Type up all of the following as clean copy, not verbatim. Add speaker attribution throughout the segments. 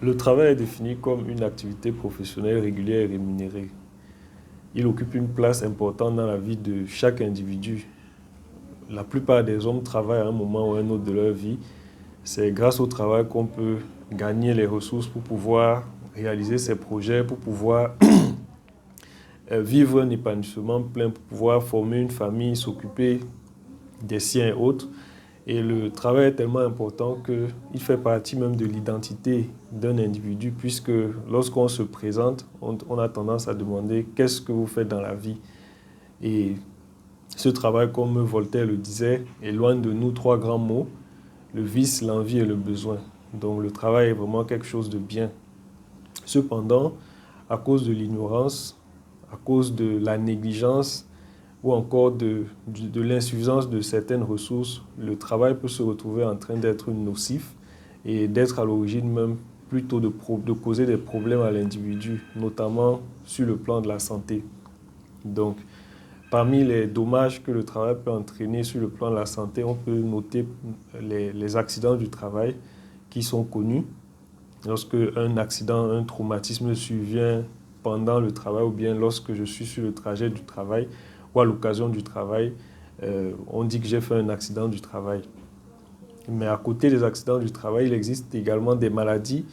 Speaker 1: Le travail est défini comme une activité professionnelle régulière et rémunérée. Il occupe une place importante dans la vie de chaque individu. La plupart des hommes travaillent à un moment ou à un autre de leur vie. C'est grâce au travail qu'on peut gagner les ressources pour pouvoir réaliser ses projets, pour pouvoir vivre un épanouissement plein, pour pouvoir former une famille, s'occuper des siens et autres. Et le travail est tellement important qu'il fait partie même de l'identité d'un individu, puisque lorsqu'on se présente, on a tendance à demander qu'est-ce que vous faites dans la vie. Et ce travail, comme Voltaire le disait, éloigne de nous trois grands mots, le vice, l'envie et le besoin. Donc le travail est vraiment quelque chose de bien. Cependant, à cause de l'ignorance, à cause de la négligence, ou encore de l'insuffisance de certaines ressources, le travail peut se retrouver en train d'être nocif et d'être à l'origine même plutôt de causer des problèmes à l'individu, notamment sur le plan de la santé. Donc, parmi les dommages que le travail peut entraîner sur le plan de la santé, on peut noter les accidents du travail qui sont connus. Lorsque un accident, un traumatisme survient pendant le travail ou bien lorsque je suis sur le trajet du travail, ou à l'occasion du travail, on dit que j'ai fait un accident du travail. Mais à côté des accidents du travail, il existe également des maladies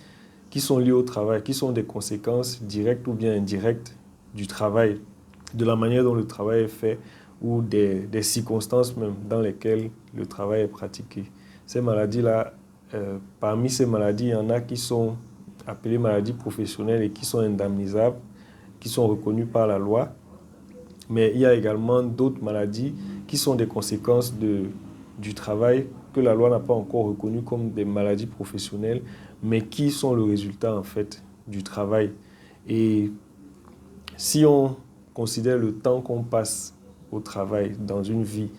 Speaker 1: qui sont liées au travail, qui sont des conséquences directes ou bien indirectes du travail, de la manière dont le travail est fait ou des circonstances même dans lesquelles le travail est pratiqué. Ces maladies-là, parmi ces maladies, il y en a qui sont appelées maladies professionnelles et qui sont indemnisables, qui sont reconnues par la loi. Mais il y a également d'autres maladies qui sont des conséquences du travail que la loi n'a pas encore reconnues comme des maladies professionnelles, mais qui sont le résultat en fait du travail. Et si on considère le temps qu'on passe au travail dans une vie,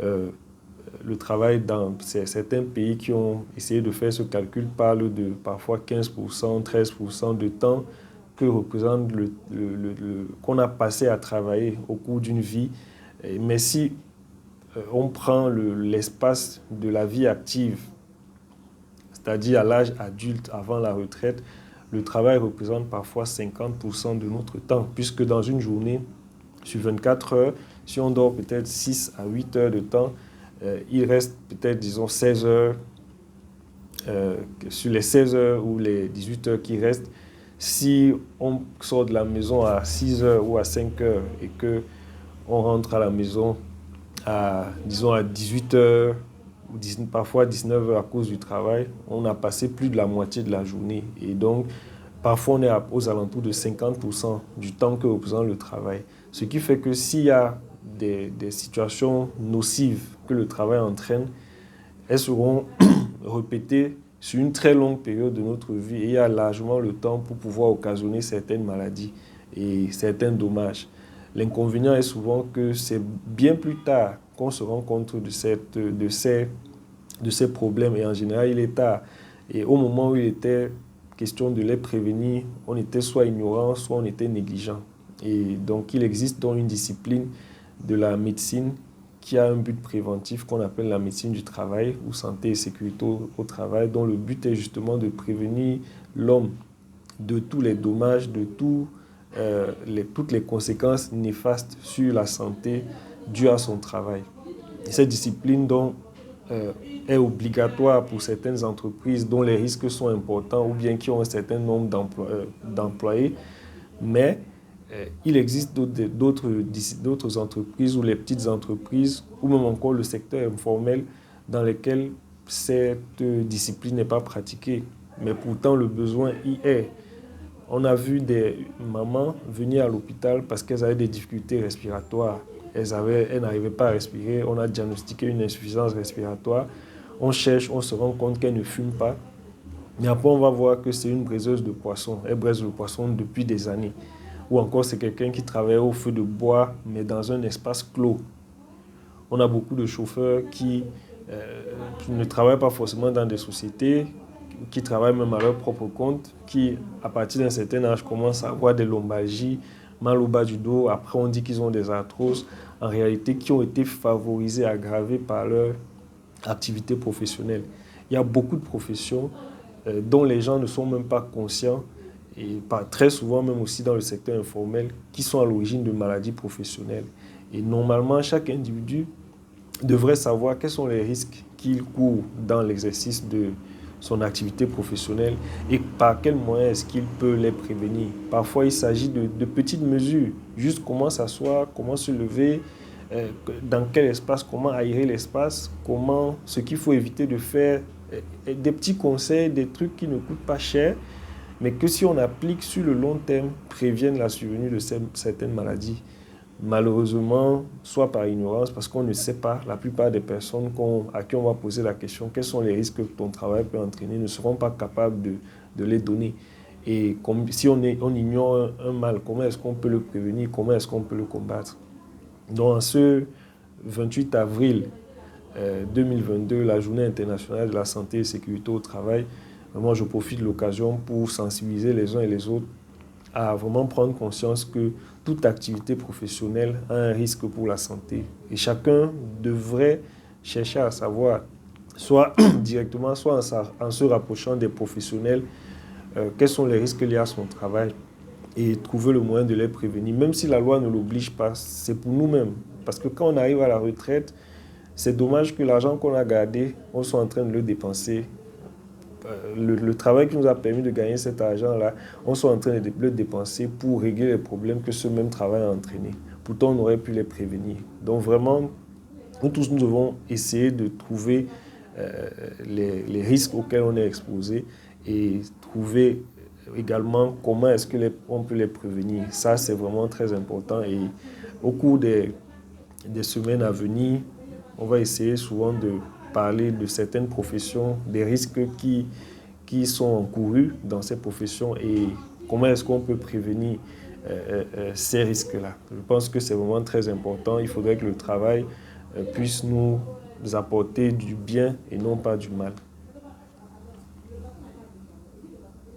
Speaker 1: le travail dans certains pays qui ont essayé de faire ce calcul parlent de parfois 15%, 13% de temps que représente qu'on a passé à travailler au cours d'une vie. Mais si on prend l'espace de la vie active, c'est-à-dire à l'âge adulte avant la retraite, le travail représente parfois 50% de notre temps, puisque dans une journée, sur 24 heures, si on dort peut-être 6 à 8 heures de temps, il reste peut-être, disons, 16 heures, sur les 16 heures ou les 18 heures qui restent. Si on sort de la maison à 6 heures ou à 5 heures et qu'on rentre à la maison à, disons, à 18 heures ou parfois 19 heures à cause du travail, on a passé plus de la moitié de la journée. Et donc, parfois, on est aux alentours de 50% du temps que représente le travail. Ce qui fait que s'il y a des situations nocives que le travail entraîne, elles seront répétées sur une très longue période de notre vie et il y a largement le temps pour pouvoir occasionner certaines maladies et certains dommages. L'inconvénient est souvent que c'est bien plus tard qu'on se rend compte de ces problèmes et en général il est tard. Et au moment où il était question de les prévenir, on était soit ignorant, soit on était négligent. Et donc il existe donc une discipline de la médecine qui a un but préventif qu'on appelle la médecine du travail ou santé et sécurité au travail, dont le but est justement de prévenir l'homme de tous les dommages, de toutes les conséquences néfastes sur la santé dues à son travail. Et cette discipline donc, est obligatoire pour certaines entreprises dont les risques sont importants ou bien qui ont un certain nombre d'employés, mais il existe d'autres entreprises ou les petites entreprises ou même encore le secteur informel dans lesquels cette discipline n'est pas pratiquée. Mais pourtant, le besoin y est. On a vu des mamans venir à l'hôpital parce qu'elles avaient des difficultés respiratoires. Elles n'arrivaient pas à respirer. On a diagnostiqué une insuffisance respiratoire. On cherche, on se rend compte qu'elles ne fument pas. Mais après, on va voir que c'est une braiseuse de poisson. Elle braise le poisson depuis des années. Ou encore, c'est quelqu'un qui travaille au feu de bois, mais dans un espace clos. On a beaucoup de chauffeurs qui ne travaillent pas forcément dans des sociétés, qui travaillent même à leur propre compte, qui, à partir d'un certain âge, commencent à avoir des lombalgies, mal au bas du dos. Après, on dit qu'ils ont des arthroses, en réalité, qui ont été favorisées, aggravées par leur activité professionnelle. Il y a beaucoup de professions dont les gens ne sont même pas conscients, et très souvent même aussi dans le secteur informel, qui sont à l'origine de maladies professionnelles. Et normalement, chaque individu devrait savoir quels sont les risques qu'il court dans l'exercice de son activité professionnelle et par quels moyens est-ce qu'il peut les prévenir. Parfois, il s'agit de petites mesures, juste comment s'asseoir, comment se lever, dans quel espace, comment aérer l'espace, ce qu'il faut éviter de faire, des petits conseils, des trucs qui ne coûtent pas cher, mais que si on applique sur le long terme, préviennent la survenue de certaines maladies. Malheureusement, soit par ignorance, parce qu'on ne sait pas, la plupart des personnes à qui on va poser la question, quels sont les risques que ton travail peut entraîner, ne seront pas capables de les donner. Et si on ignore un mal, comment est-ce qu'on peut le prévenir, comment est-ce qu'on peut le combattre? Donc, en ce 28 avril 2022, la Journée internationale de la santé et sécurité au travail, vraiment, je profite de l'occasion pour sensibiliser les uns et les autres à vraiment prendre conscience que toute activité professionnelle a un risque pour la santé. Et chacun devrait chercher à savoir, soit directement, soit en se rapprochant des professionnels, quels sont les risques liés à son travail et trouver le moyen de les prévenir. Même si la loi ne l'oblige pas, c'est pour nous-mêmes. Parce que quand on arrive à la retraite, c'est dommage que l'argent qu'on a gardé, on soit en train de le dépenser. Le travail qui nous a permis de gagner cet argent-là, on soit en train de le dépenser pour régler les problèmes que ce même travail a entraîné. Pourtant, on aurait pu les prévenir. Donc vraiment, nous tous, nous devons essayer de trouver les risques auxquels on est exposé et trouver également comment est-ce qu'on peut les prévenir. Ça, c'est vraiment très important. Et au cours des semaines à venir, on va essayer souvent de parler de certaines professions, des risques qui sont encourus dans ces professions et comment est-ce qu'on peut prévenir ces risques-là. Je pense que c'est vraiment très important. Il faudrait que le travail puisse nous apporter du bien et non pas du mal.